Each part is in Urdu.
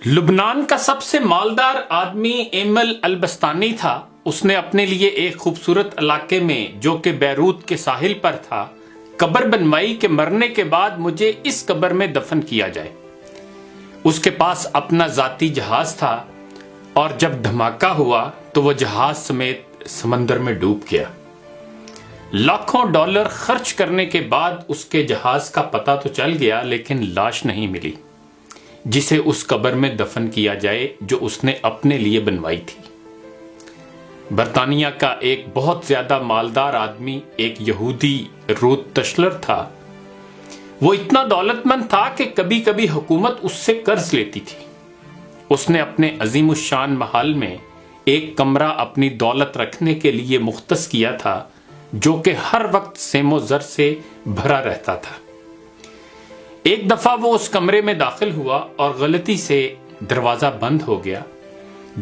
لبنان کا سب سے مالدار آدمی ایمل البستانی تھا۔ اس نے اپنے لیے ایک خوبصورت علاقے میں جو کہ بیروت کے ساحل پر تھا قبر بنوائی کہ مرنے کے بعد مجھے اس قبر میں دفن کیا جائے۔ اس کے پاس اپنا ذاتی جہاز تھا اور جب دھماکہ ہوا تو وہ جہاز سمیت سمندر میں ڈوب گیا۔ لاکھوں ڈالر خرچ کرنے کے بعد اس کے جہاز کا پتہ تو چل گیا لیکن لاش نہیں ملی جسے اس قبر میں دفن کیا جائے جو اس نے اپنے لیے بنوائی تھی۔ برطانیہ کا ایک بہت زیادہ مالدار آدمی ایک یہودی روت تشلر تھا۔ وہ اتنا دولت مند تھا کہ کبھی کبھی حکومت اس سے قرض لیتی تھی۔ اس نے اپنے عظیم الشان محل میں ایک کمرہ اپنی دولت رکھنے کے لیے مختص کیا تھا جو کہ ہر وقت سیم و زر سے بھرا رہتا تھا۔ ایک دفعہ وہ اس کمرے میں داخل ہوا اور غلطی سے دروازہ بند ہو گیا۔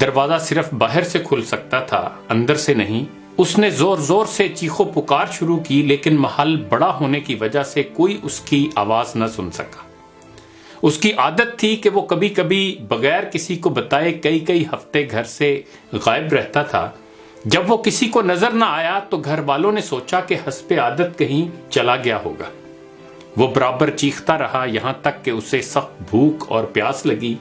دروازہ صرف باہر سے کھل سکتا تھا، اندر سے نہیں۔ اس نے زور زور سے چیخو پکار شروع کی لیکن محل بڑا ہونے کی وجہ سے کوئی اس کی آواز نہ سن سکا۔ اس کی عادت تھی کہ وہ کبھی کبھی بغیر کسی کو بتائے کئی ہفتے گھر سے غائب رہتا تھا۔ جب وہ کسی کو نظر نہ آیا تو گھر والوں نے سوچا کہ حسب عادت کہیں چلا گیا ہوگا۔ وہ برابر چیختا رہا یہاں تک کہ اسے سخت بھوک اور پیاس لگی۔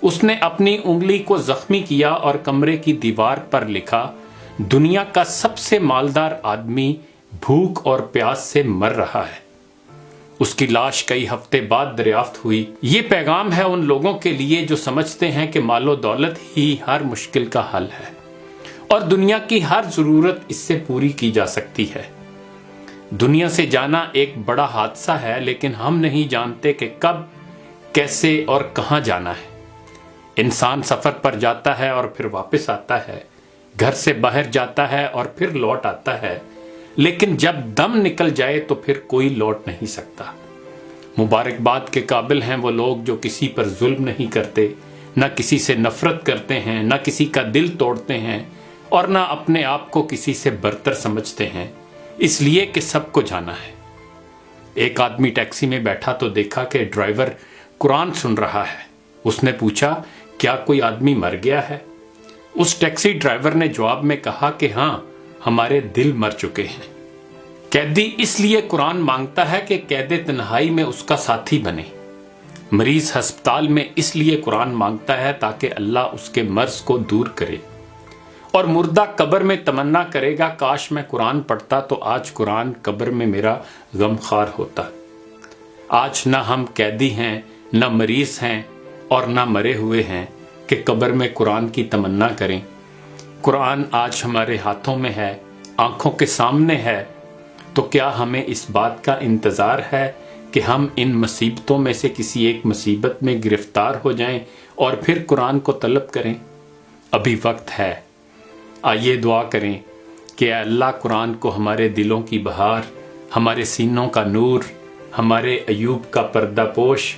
اس نے اپنی انگلی کو زخمی کیا اور کمرے کی دیوار پر لکھا، دنیا کا سب سے مالدار آدمی بھوک اور پیاس سے مر رہا ہے۔ اس کی لاش کئی ہفتے بعد دریافت ہوئی۔ یہ پیغام ہے ان لوگوں کے لیے جو سمجھتے ہیں کہ مال و دولت ہی ہر مشکل کا حل ہے اور دنیا کی ہر ضرورت اس سے پوری کی جا سکتی ہے۔ دنیا سے جانا ایک بڑا حادثہ ہے لیکن ہم نہیں جانتے کہ کب، کیسے اور کہاں جانا ہے۔ انسان سفر پر جاتا ہے اور پھر واپس آتا ہے، گھر سے باہر جاتا ہے اور پھر لوٹ آتا ہے، لیکن جب دم نکل جائے تو پھر کوئی لوٹ نہیں سکتا۔ مبارکباد کے قابل ہیں وہ لوگ جو کسی پر ظلم نہیں کرتے، نہ کسی سے نفرت کرتے ہیں، نہ کسی کا دل توڑتے ہیں اور نہ اپنے آپ کو کسی سے برتر سمجھتے ہیں، اس لیے کہ سب کو جانا ہے۔ ایک آدمی ٹیکسی میں بیٹھا تو دیکھا کہ ڈرائیور قرآن سن رہا ہے۔ اس نے پوچھا، کیا کوئی آدمی مر گیا ہے؟ اس ٹیکسی ڈرائیور نے جواب میں کہا کہ ہاں، ہمارے دل مر چکے ہیں۔ قیدی اس لیے قرآن مانگتا ہے کہ قید تنہائی میں اس کا ساتھی بنے۔ مریض ہسپتال میں اس لیے قرآن مانگتا ہے تاکہ اللہ اس کے مرض کو دور کرے، اور مردہ قبر میں تمنا کرے گا کاش میں قرآن پڑھتا تو آج قرآن قبر میں میرا غم خوار ہوتا۔ آج نہ ہم قیدی ہیں، نہ مریض ہیں اور نہ مرے ہوئے ہیں کہ قبر میں قرآن کی تمنا کریں۔ قرآن آج ہمارے ہاتھوں میں ہے، آنکھوں کے سامنے ہے، تو کیا ہمیں اس بات کا انتظار ہے کہ ہم ان مصیبتوں میں سے کسی ایک مصیبت میں گرفتار ہو جائیں اور پھر قرآن کو طلب کریں؟ ابھی وقت ہے۔ آئیے دعا کریں کہ اے اللہ قرآن کو ہمارے دلوں کی بہار، ہمارے سینوں کا نور، ہمارے ایوب کا پردہ پوش،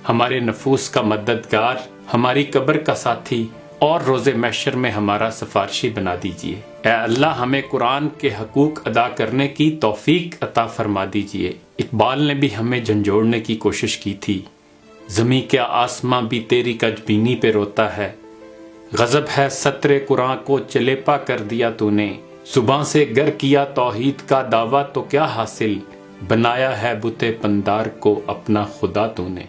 ہمارے نفوس کا مددگار، ہماری قبر کا ساتھی اور روز محشر میں ہمارا سفارشی بنا دیجئے۔ اے اللہ ہمیں قرآن کے حقوق ادا کرنے کی توفیق عطا فرما دیجئے۔ اقبال نے بھی ہمیں جھنجھوڑنے کی کوشش کی تھی، زمیں کیا آسماں بھی تیری کج بینی پہ روتا ہے، غضب ہے سطر قرآن کو چلیپا کر دیا تو نے، زباں سے گر کیا توحید کا دعویٰ تو کیا حاصل، بنایا ہے بت پندار کو اپنا خدا تو نے۔